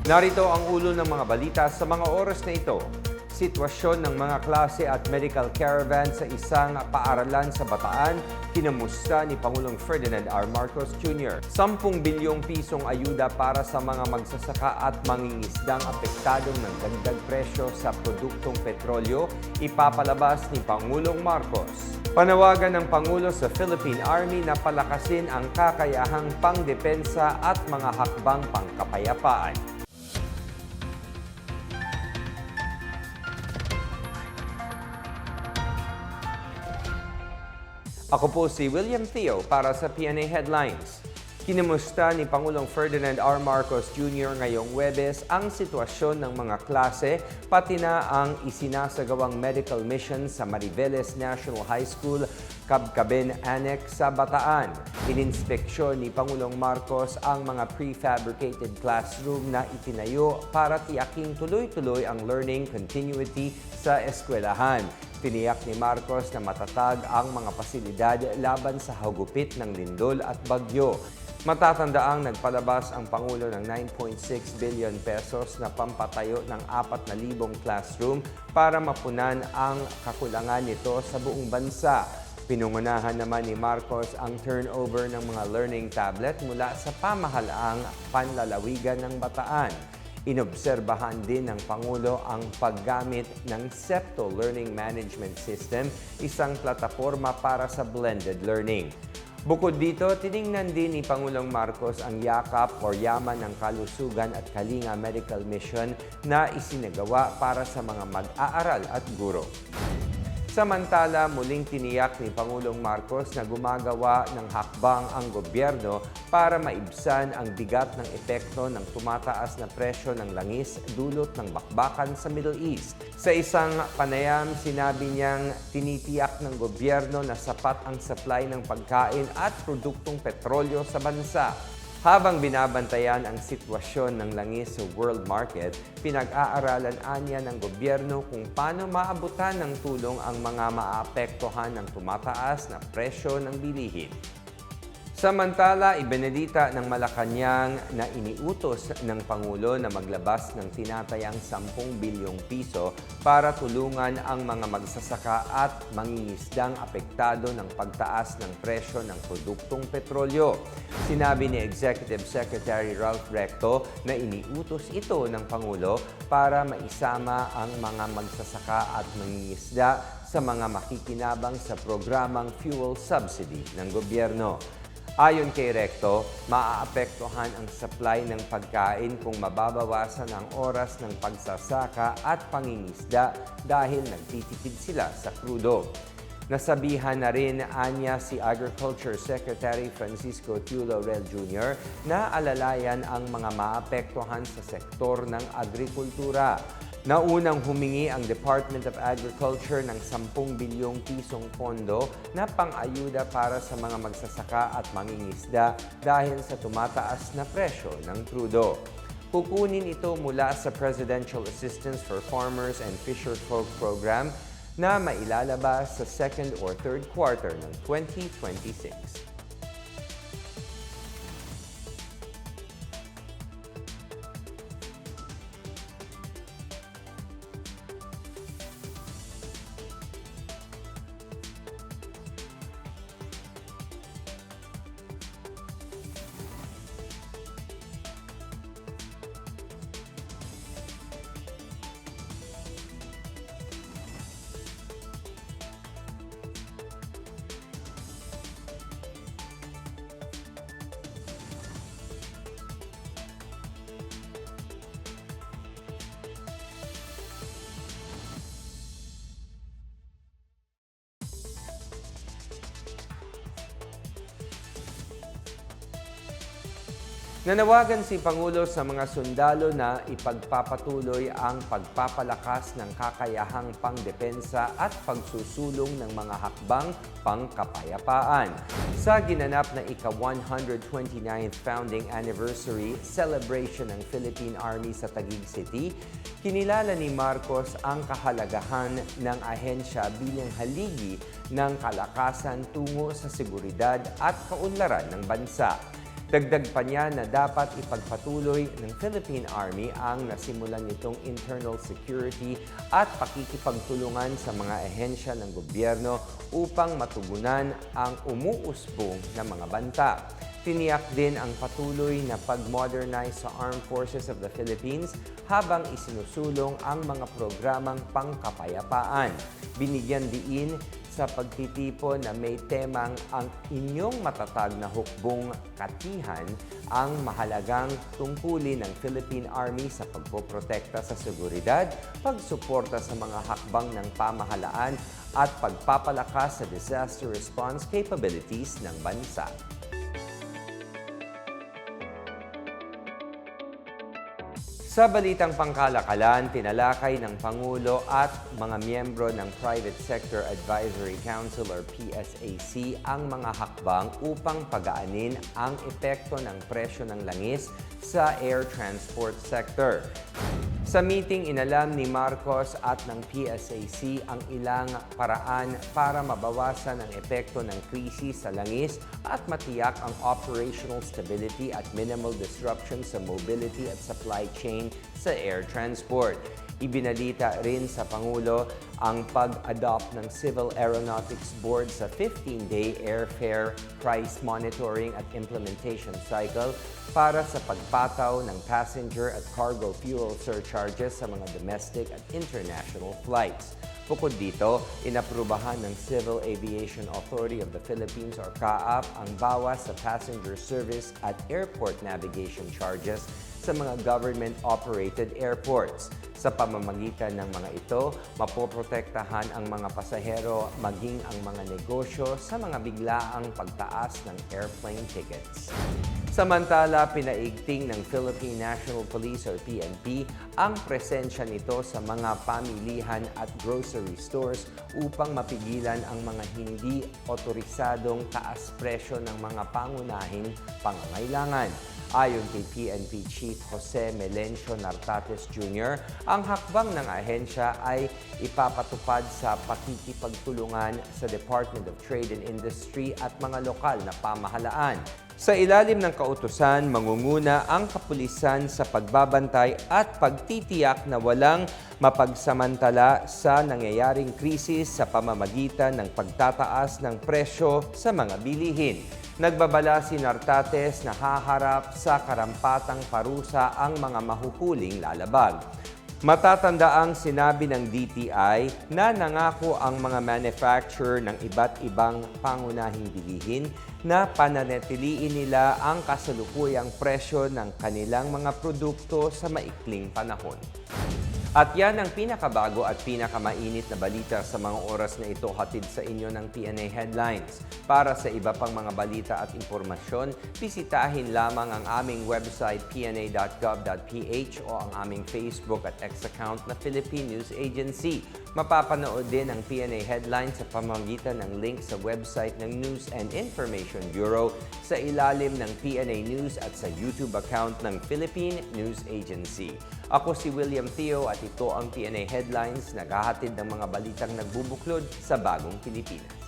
Narito ang ulo ng mga balita sa mga oras na ito. Sitwasyon ng mga klase at medical caravan sa isang paaralan sa Bataan, kinamusta ni Pangulong Ferdinand R. Marcos Jr. 10 bilyong pisong ayuda para sa mga magsasaka at mangingisdang apektadong ng dagdag presyo sa produktong petrolyo, ipapalabas ni Pangulong Marcos. Panawagan ng Pangulo sa Philippine Army na palakasin ang kakayahang pangdepensa at mga hakbang pangkapayapaan. Ako po si William Theo para sa PNA Headlines. Kinamusta ni Pangulong Ferdinand R. Marcos Jr. ngayong Huwebes ang sitwasyon ng mga klase pati na ang isinasagawang medical mission sa Mariveles National High School, Cabcaben Annex sa Bataan. Ininspeksyon ni Pangulong Marcos ang mga prefabricated classroom na itinayo para tiyaking tuloy-tuloy ang learning continuity sa eskwelahan. Tiniyak ni Marcos na matatag ang mga pasilidad laban sa hagupit ng lindol at bagyo. Matatandaang nagpalabas ang Pangulo ng 9.6 billion pesos na pampatayo ng 4,000 classroom para mapunan ang kakulangan nito sa buong bansa. Pinungunahan naman ni Marcos ang turnover ng mga learning tablet mula sa pamahalaang panlalawigan ng Bataan. Inobserbahan din ng Pangulo ang paggamit ng SEPTO Learning Management System, isang plataforma para sa blended learning. Bukod dito, tiningnan din ni Pangulong Marcos ang YAKAP o Yaman ng Kalusugan at Kalinga Medical Mission na isinagawa para sa mga mag-aaral at guro. Samantala, muling tiniyak ni Pangulong Marcos na gumagawa ng hakbang ang gobyerno para maibsan ang bigat ng epekto ng tumataas na presyo ng langis dulot ng bakbakan sa Middle East. Sa isang panayam, sinabi niyang tinitiyak ng gobyerno na sapat ang supply ng pagkain at produktong petrolyo sa bansa. Habang binabantayan ang sitwasyon ng langis sa world market, pinag-aaralan anya ng gobyerno kung paano maabutan ng tulong ang mga maapektuhan ng tumataas na presyo ng bilihin. Samantala, ibinalita ng Malacanang na iniutos ng Pangulo na maglabas ng tinatayang 10 bilyong piso para tulungan ang mga magsasaka at mangingisdang apektado ng pagtaas ng presyo ng produktong petrolyo. Sinabi ni Executive Secretary Ralph Recto na iniutos ito ng Pangulo para maisama ang mga magsasaka at mangingisda sa mga makikinabang sa programang fuel subsidy ng gobyerno. Ayon kay Recto, maaapektuhan ang supply ng pagkain kung mababawasan ang oras ng pagsasaka at pangingisda dahil nagtitipid sila sa krudo. Nasabihan na rin anya si Agriculture Secretary Francisco Tiu Laurel Jr. na alalayan ang mga maapektuhan sa sektor ng agrikultura. Naunang humingi ang Department of Agriculture ng 10 bilyong pisong pondo na pang-ayuda para sa mga magsasaka at mangingisda dahil sa tumataas na presyo ng krudo. Kukunin ito mula sa Presidential Assistance for Farmers and Fisherfolk Program na mailalabas sa second or third quarter ng 2026. Nanawagan si Pangulo sa mga sundalo na ipagpapatuloy ang pagpapalakas ng kakayahang pangdepensa at pagsusulong ng mga hakbang pangkapayapaan. Sa ginanap na ika-129th Founding Anniversary Celebration ng Philippine Army sa Taguig City, kinilala ni Marcos ang kahalagahan ng ahensya bilang haligi ng kalakasan tungo sa seguridad at kaunlaran ng bansa. Dagdag pa niya na dapat ipagpatuloy ng Philippine Army ang nasimulan nitong internal security at pakikipagtulungan sa mga ahensya ng gobyerno upang matugunan ang umuusbong na mga banta. Tiniyak din ang patuloy na pag-modernize sa Armed Forces of the Philippines habang isinusulong ang mga programang pangkapayapaan. Binigyan diin sa pagtitipon na may temang ang inyong matatag na hukbong katihan ang mahalagang tungkulin ng Philippine Army sa pagpoprotekta sa seguridad, pagsuporta sa mga hakbang ng pamahalaan at pagpapalakas sa disaster response capabilities ng bansa. Sa balitang pangkalakalan, tinalakay ng Pangulo at mga miyembro ng Private Sector Advisory Council or PSAC ang mga hakbang upang pagaanin ang epekto ng presyo ng langis sa air transport sector. Sa meeting, inalam ni Marcos at ng PSAC ang ilang paraan para mabawasan ang epekto ng krisis sa langis at matiyak ang operational stability at minimal disruption sa mobility at supply chain sa air transport. Ibinalita rin sa Pangulo ang pag-adopt ng Civil Aeronautics Board sa 15-day airfare price monitoring at implementation cycle para sa pagpataw ng passenger at cargo fuel surcharges sa mga domestic at international flights. Bukod dito, inaprubahan ng Civil Aviation Authority of the Philippines or CAAP ang bawas sa passenger service at airport navigation charges sa mga government-operated airports. Sa pamamagitan ng mga ito, mapoprotektahan ang mga pasahero maging ang mga negosyo sa mga biglaang pagtaas ng airplane tickets. Samantala, pinaigting ng Philippine National Police or PNP ang presensya nito sa mga pamilihan at grocery stores upang mapigilan ang mga hindi otorisadong taas presyo ng mga pangunahing pangangailangan. Ayon kay PNP Chief Jose Melencio Nartates Jr., ang hakbang ng ahensya ay ipapatupad sa pakikipagtulungan sa Department of Trade and Industry at mga lokal na pamahalaan. Sa ilalim ng kautusan, mangunguna ang kapulisan sa pagbabantay at pagtitiyak na walang mapagsamantala sa nangyayaring krisis sa pamamagitan ng pagtataas ng presyo sa mga bilihin. Nagbabala si Nartates na haharap sa karampatang parusa ang mga mahuhuling lalabag. Matatandaang sinabi ng DTI na nangako ang mga manufacturer ng iba't ibang pangunahing bilihin na pananatiliin nila ang kasalukuyang presyo ng kanilang mga produkto sa maikling panahon. At yan ang pinakabago at pinakamainit na balita sa mga oras na ito hatid sa inyo ng PNA Headlines. Para sa iba pang mga balita at impormasyon, bisitahin lamang ang aming website pna.gov.ph o ang aming Facebook at X account na Philippine News Agency. Mapapanood din ang PNA Headlines sa pamamagitan ng link sa website ng News and Information Bureau sa ilalim ng PNA News at sa YouTube account ng Philippine News Agency. Ako si William Theo at ito ang PNA Headlines, naghahatid ng mga balitang nagbubuklod sa bagong Pilipinas.